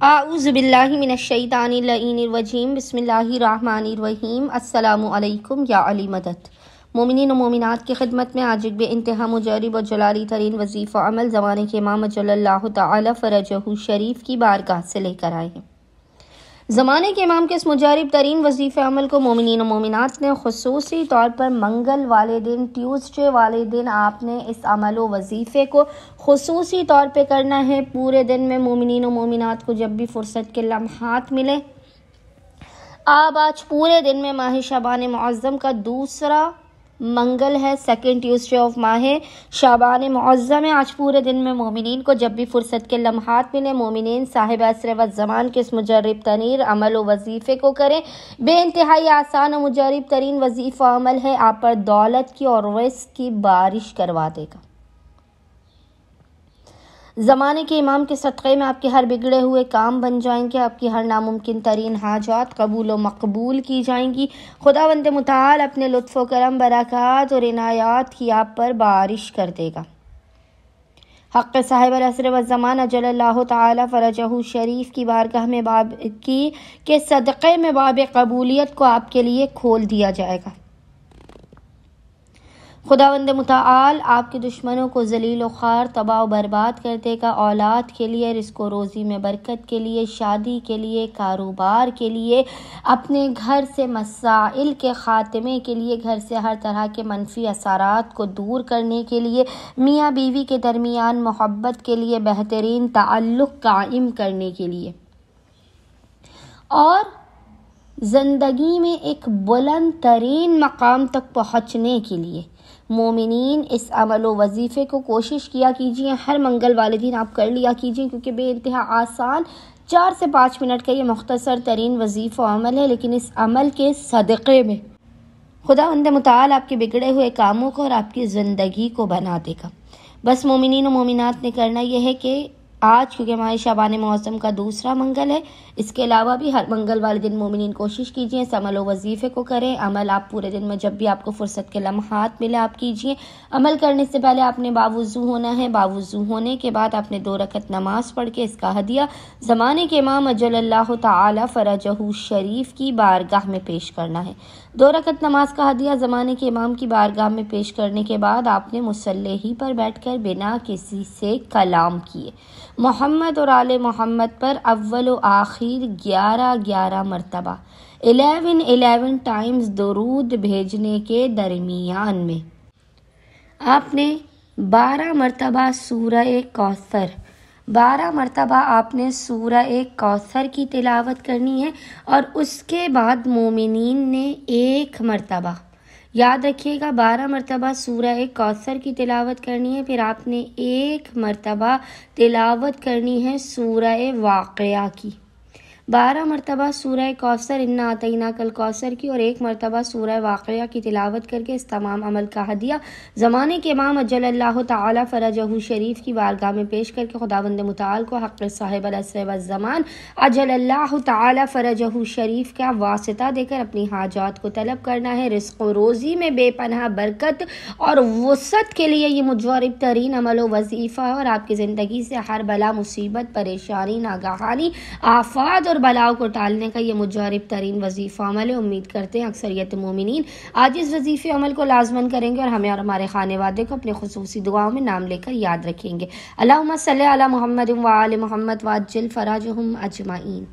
اعوذ باللہ من الشیطان اللعین الرجیم بسم اللہ الرحمن الرحیم السلام علیکم یا علی مدد۔ مومنین و مومنات کی خدمت میں آج ایک بے انتہا مجرب و جلالی ترین وظیفہ عمل زمانے کے امام اجل اللہ تعالی فرجہ شریف کی بارگاہ سے لے کر آئے ہیں۔ زمانے کے امام کے اس مجرب ترین وظیفہ عمل کو مومنین و مومنات نے خصوصی طور پر منگل والے دن، ٹیوزڈے والے دن آپ نے اس عمل و وظیفے کو خصوصی طور پہ کرنا ہے۔ پورے دن میں مومنین و مومنات کو جب بھی فرصت کے لمحات ملے، آپ آج پورے دن میں ماہ شعبان معظم کا دوسرا منگل ہے، سیکنڈ ٹیوزڈے آف ماہ شعبان معظم ہے۔ آج پورے دن میں مومنین کو جب بھی فرصت کے لمحات ملے، مومنین صاحب عصر و زمان کے اس مجرب ترین عمل و وظیفے کو کریں۔ بے انتہائی آسان و مجرب ترین وظیفہ عمل ہے، آپ پر دولت کی اور رزق کی بارش کروا دے گا۔ زمانے کے امام کے صدقے میں آپ کے ہر بگڑے ہوئے کام بن جائیں گے، آپ کی ہر ناممکن ترین حاجات قبول و مقبول کی جائیں گی۔ خداوند متعال اپنے لطف و کرم، برکات اور عنایات کی آپ پر بارش کر دے گا۔ حق صاحب العصر والزمان اجل اللہ تعالی فرجہ شریف کی بارگاہ میں کے صدقے میں باب قبولیت کو آپ کے لیے کھول دیا جائے گا۔ خداوند متعال آپ کے دشمنوں کو ذلیل و خوار، تباہ و برباد کر دے گا۔ اولاد کے لیے، رزق و روزی میں برکت کے لیے، شادی کے لیے، کاروبار کے لیے، اپنے گھر سے مسائل کے خاتمے کے لیے، گھر سے ہر طرح کے منفی اثرات کو دور کرنے کے لیے، میاں بیوی کے درمیان محبت کے لیے، بہترین تعلق قائم کرنے کے لیے، اور زندگی میں ایک بلند ترین مقام تک پہنچنے کے لیے مومنین اس عمل و وظیفے کو کوشش کیا کیجیے۔ ہر منگل والے دن آپ کر لیا کیجیے، کیونکہ بے انتہا آسان 4 سے 5 منٹ کا یہ مختصر ترین وظیفہ عمل ہے، لیکن اس عمل کے صدقے میں خداوند متعال آپ کے بگڑے ہوئے کاموں کو اور آپ کی زندگی کو بنا دے گا۔ بس مومنین و مومنات نے کرنا یہ ہے کہ آج، کیونکہ ماہ شعبان معظم کا دوسرا منگل ہے، اس کے علاوہ بھی ہر منگل والے دن مومنین کوشش کیجئے اس عمل و وظیفے کو کریں۔ عمل آپ پورے دن میں جب بھی آپ کو فرصت کے لمحات ملے آپ کیجئے۔ عمل کرنے سے پہلے آپ نے باوضو ہونا ہے، باوضو ہونے کے بعد آپ نے 2 رکعت نماز پڑھ کے اس کا ہدیہ زمانے کے امام اجل اللہ تعالی فرجہ شریف کی بارگاہ میں پیش کرنا ہے۔ 2 رکعت نماز کا ہدیہ زمانے کے امام کی بارگاہ میں پیش کرنے کے بعد آپ نے مصلی ہی پر بیٹھ کر بنا کسی سے کلام کیے محمد اور آل محمد پر اول و آخر 11 مرتبہ 11 ٹائمز درود بھیجنے کے درمیان میں آپ نے 12 مرتبہ سورہ کوثر 12 مرتبہ آپ نے سورہ کوثر کی تلاوت کرنی ہے، اور اس کے بعد مومنین نے 1 مرتبہ، یاد رکھیے گا، 12 مرتبہ سورہ کوثر کی تلاوت کرنی ہے، پھر آپ نے 1 مرتبہ تلاوت کرنی ہے سورہ واقعہ کی۔ 12 مرتبہ سورہ کوثر انا اعطیناک الکوثر کی اور 1 مرتبہ سورہ واقعہ کی تلاوت کر کے اس تمام عمل کا ہدیہ زمانے کے امام اجل اللہ تعالی فرجہ شریف کی بارگاہ میں پیش کر کے خداوند متعال کو حق صاحب العصر والزمان اجل اللہ تعالی فرجہ شریف کا واسطہ دے کر اپنی حاجات کو طلب کرنا ہے۔ رزق و روزی میں بے پناہ برکت اور وسعت کے لیے یہ مجرب ترین عمل و وظیفہ ہے، اور آپ کی زندگی سے ہر بلا، مصیبت، پریشانی، ناگہانی، آفات اور بلاؤں کو ٹالنے کا یہ مجرب ترین وظیفہ عمل ہے۔ امید کرتے ہیں اکثریت مومنین آج اس وظیفہ عمل کو لازماً کریں گے، اور ہمیں اور ہمارے خانے وادے کو اپنے خصوصی دعاؤں میں نام لے کر یاد رکھیں گے۔ اللہم صلی علی محمد و آل محمد وعجل فرجہم اجمعین۔